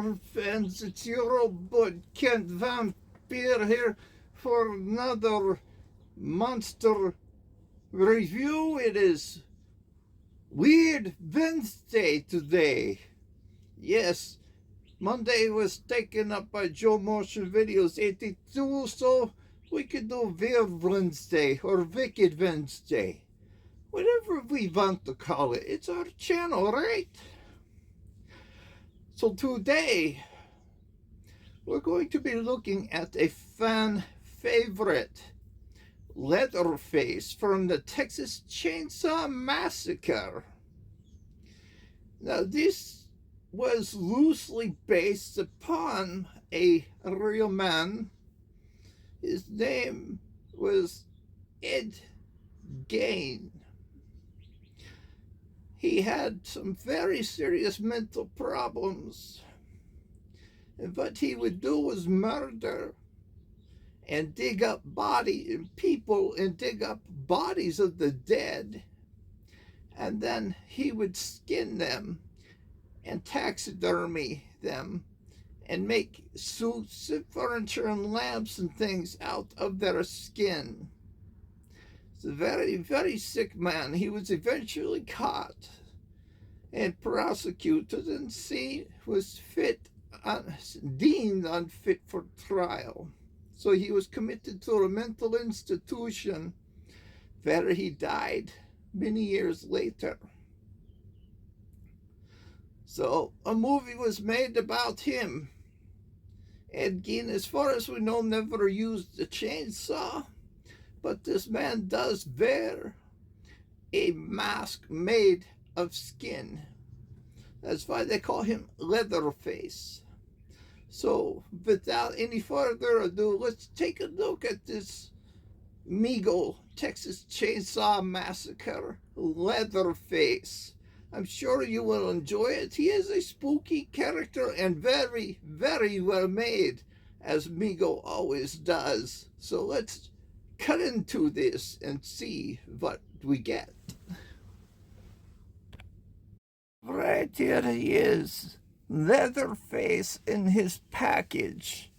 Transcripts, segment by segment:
horror fans, it's your old bud Kent Vampire here for another monster review. It is Weird Wednesday today. Yes, Monday was taken up by Joe Motion Videos 82, so we could do Weird Wednesday or Wicked Wednesday. Whatever we want to call it, it's our channel, right? So today, we're going to be looking at a fan favorite, Leatherface from the Texas Chainsaw Massacre. Now, this was loosely based upon a real man. His name was Theygone. He had some very serious mental problems. And what he would do was murder and dig up people and dig up bodies of the dead. And then he would skin them and taxidermy them and make suits and furniture and lamps and things out of their skin. It's a very, very sick man. He was eventually caught and prosecuted and was deemed unfit for trial. So he was committed to a mental institution where he died many years later. So a movie was made about him. Theygone, as far as we know, never used a chainsaw. But this man does wear a mask made of skin. That's why they call him Leatherface. So without any further ado, let's take a look at this Meagle Texas Chainsaw Massacre Leatherface. I'm sure you will enjoy it. He is a spooky character and very, very well made, as Meagle always does. So let's cut into this and see what we get. Right here he is, Leatherface in his package.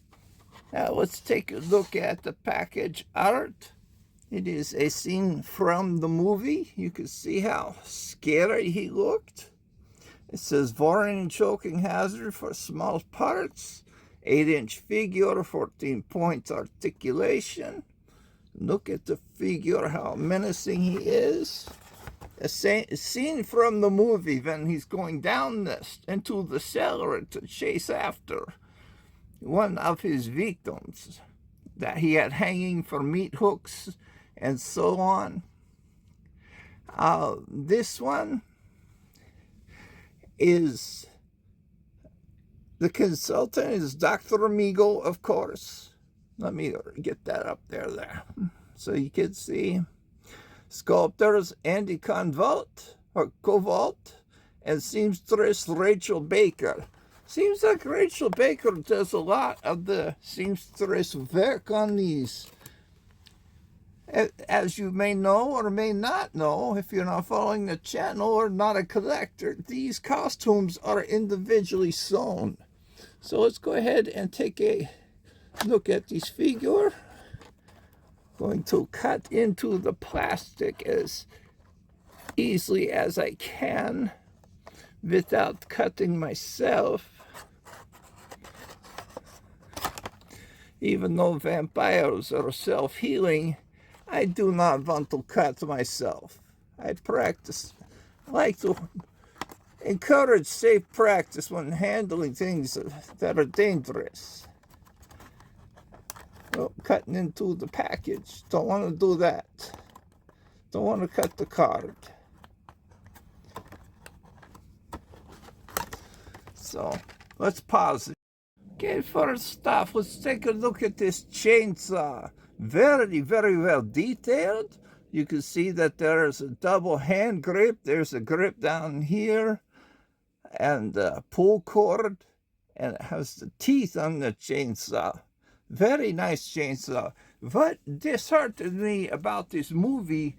Now let's take a look at the package art. It is a scene from the movie. You can see how scary he looked. It says warning choking hazard for small parts, 8-inch figure, 14-point articulation. Look at the figure, how menacing he is. A scene from the movie when he's going down into the cellar to chase after one of his victims that he had hanging for meat hooks and so on. This one is, the consultant is Dr. Meagle, of course. Let me get that up there. So you can see sculptors Andy Covalt and seamstress Rachel Baker. Seems like Rachel Baker does a lot of the seamstress work on these. As you may know or may not know, if you're not following the channel or not a collector, these costumes are individually sewn. So let's go ahead and take a look at this figure. Going to cut into the plastic as easily as I can without cutting myself. Even though vampires are self-healing, I do not want to cut myself. I like to encourage safe practice when handling things that are dangerous. Oh, cutting into the package. Don't want to do that. Don't want to cut the card. So let's pause it. Okay, first off, let's take a look at this chainsaw. Very, very well detailed. You can see that there is a double hand grip. There's a grip down here and a pull cord, and it has the teeth on the chainsaw. Very nice chainsaw. What disheartened me about this movie,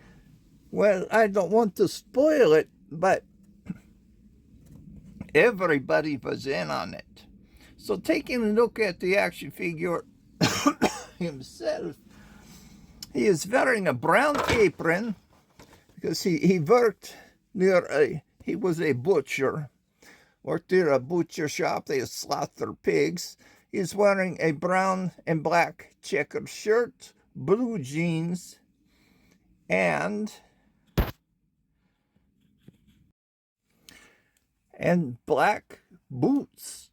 well, I don't want to spoil it, but everybody was in on it. So taking a look at the action figure himself, he is wearing a brown apron because he worked near he was a butcher, worked near a butcher shop. They slaughter pigs. He's wearing a brown and black checkered shirt, blue jeans, and black boots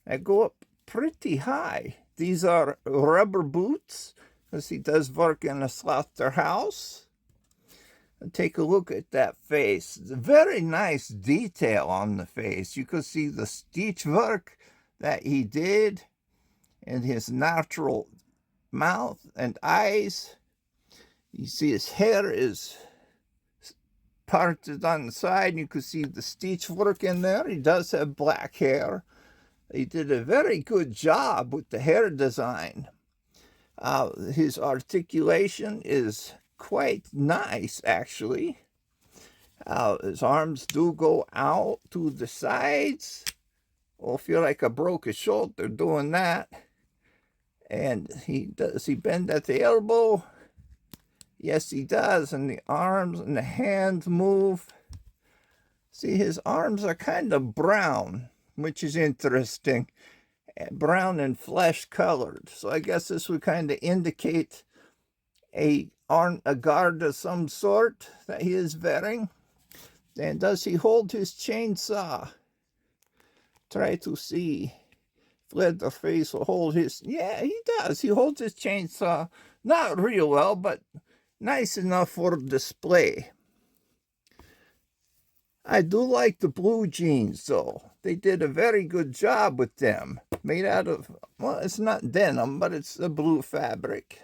that go up pretty high. These are rubber boots because he does work in a slaughterhouse. And take a look at that face. It's a very nice detail on the face. You can see the stitch work that he did in his natural mouth and eyes. You see his hair is parted on the side, and you can see the stitch work in there. He does have black hair. He did a very good job with the hair design. His articulation is quite nice, actually. His arms do go out to the sides. Well, feel like I broke his shoulder doing that. And does he bend at the elbow? Yes, he does. And the arms and the hands move. See, his arms are kind of brown, which is interesting. Brown and flesh colored. So I guess this would kind of indicate a guard of some sort that he is wearing. And does he hold his chainsaw? Try to see if Leatherface will hold his... Yeah, he does. He holds his chainsaw not real well, but nice enough for display. I do like the blue jeans, though. They did a very good job with them. Made out of, well, it's not denim, but it's a blue fabric.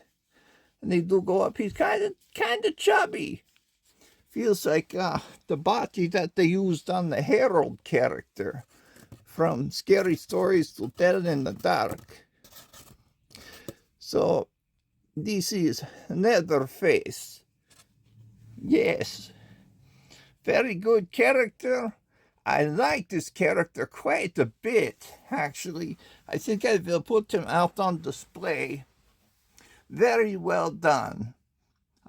And they do go up. He's kind of chubby. Feels like the body that they used on the Harold character from Scary Stories to Tell in the Dark. So, this is Leatherface. Yes. Very good character. I like this character quite a bit, actually. I think I will put him out on display. Very well done.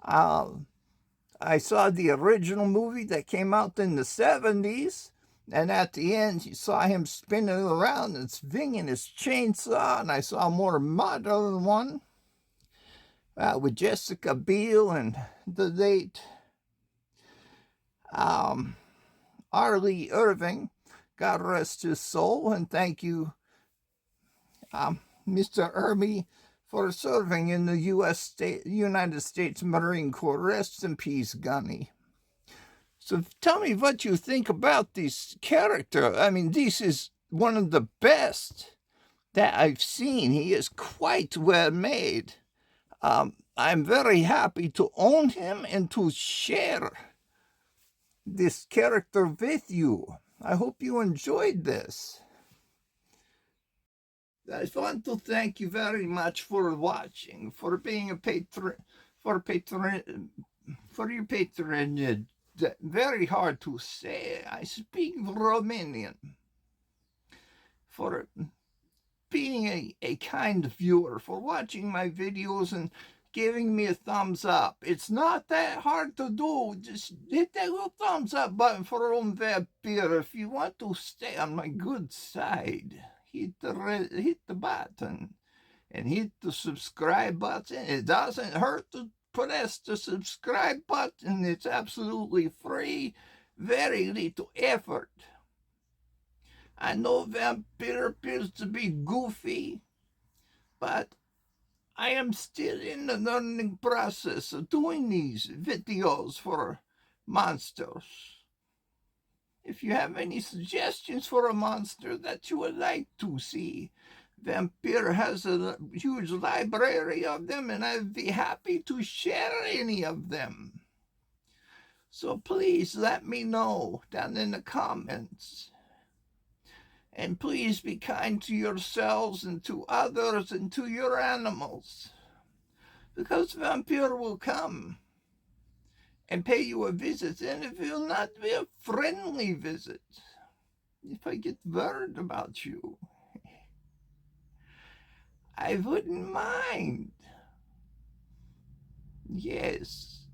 I saw the original movie that came out in the 70s, and at the end, you saw him spinning around and swinging his chainsaw, and I saw a more modern one with Jessica Biel and the late R. Lee Irving. God rest his soul, and thank you, Mr. Irby, for serving in the United States Marine Corps. Rest in peace, Gunny. So tell me what you think about this character. I mean, this is one of the best that I've seen. He is quite well made. I'm very happy to own him and to share this character with you. I hope you enjoyed this. I want to thank you very much for watching, for being a patron, for your patronage. Very hard to say. I speak Romanian. For being a kind viewer, for watching my videos and giving me a thumbs up. It's not that hard to do. Just hit that little thumbs up button for Vampire if you want to stay on my good side. Hit the button and hit the subscribe button. It doesn't hurt to press the subscribe button. It's absolutely free. Very little effort. I know Vampire appears to be goofy, but I am still in the learning process of doing these videos for monsters. If you have any suggestions for a monster that you would like to see, Vampire has a huge library of them, and I'd be happy to share any of them. So please let me know down in the comments. And please be kind to yourselves and to others and to your animals, because Vampire will come and pay you a visit, and it will not be a friendly visit if I get word about you. I wouldn't mind. Yes.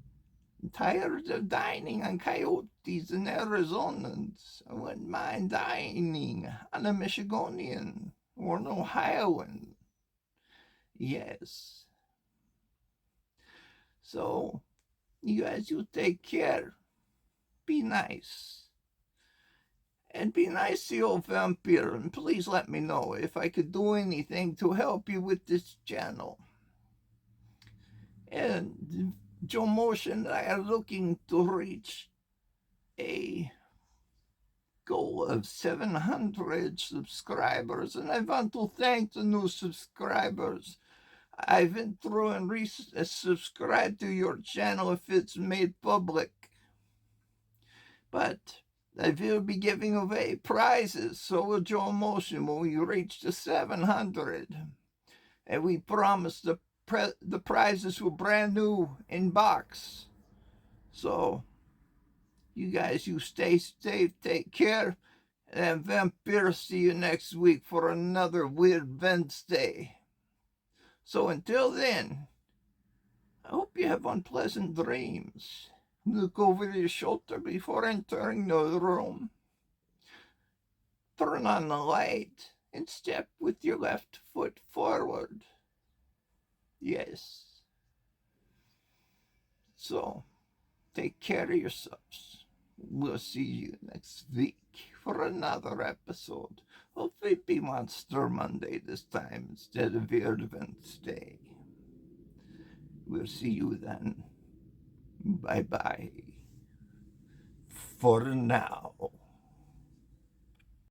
I'm tired of dining on coyotes and Arizonans. I wouldn't mind dining on a Michigonian or an Ohioan. Yes. So, you guys, you take care. Be nice. And be nice to your vampire, and please let me know if I could do anything to help you with this channel. And Joe Motion and I are looking to reach a goal of 700 subscribers, and I want to thank the new subscribers. I've been through and subscribed to your channel if it's made public. But I will be giving away prizes, so will Joe Motion when we reach the 700. And we promise the prizes were brand new in box. So, you guys, you stay safe, take care, and Vampire, see you next week for another Weird Wednesday. So until then, I hope you have unpleasant dreams. Look over your shoulder before entering the room. Turn on the light and step with your left foot forward. Yes. So, take care of yourselves. We'll see you next week for another episode of Vapey Monster Monday this time instead of Weird Wednesday. We'll see you then. Bye-bye. For now.